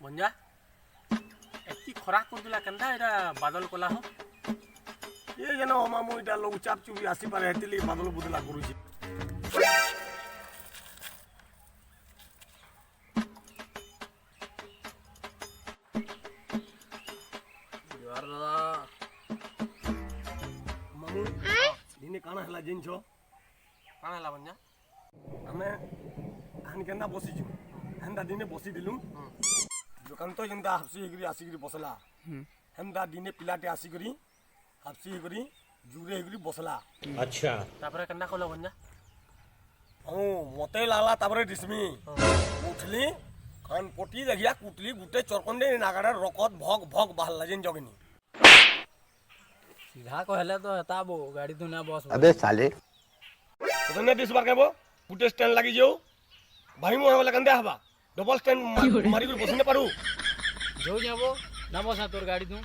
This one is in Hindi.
बंजा एती खरा करदिला केनता एटा बादल कला हो ये जन मामू इटा लोग चाप चुपी आसी पारे हेतिली बादल बुदला करूची यार दादा मामू दिने काना हला जिनछो काना हला बंजा हमें हान केना बसिछु हेंदा दिने बसी दिलु दुकान तो जेंता हफसी हेगरी आसीगरी बसला हेंदा दिने पिलाटे आसीगरी हफसी हेगरी जुरे हेगरी बसला अच्छा तापरे केनता कलो बंजा ओ मते लाला तापरे दिसमी उठली कान पटी देखिया कुटली गुटे चरकंडे नागाडा रकत भग भग बाहला जेन जगनी सीधा कहले तो हेता बो गाड़ी दुना बस अबे साले तने दिस बार केबो गुटे स्टैंड लागि जो भाई मो होला कंदे हबा डबल स्टैंड मारी कर बसने पारू जो जाबो ना बसा तोर गाड़ी तू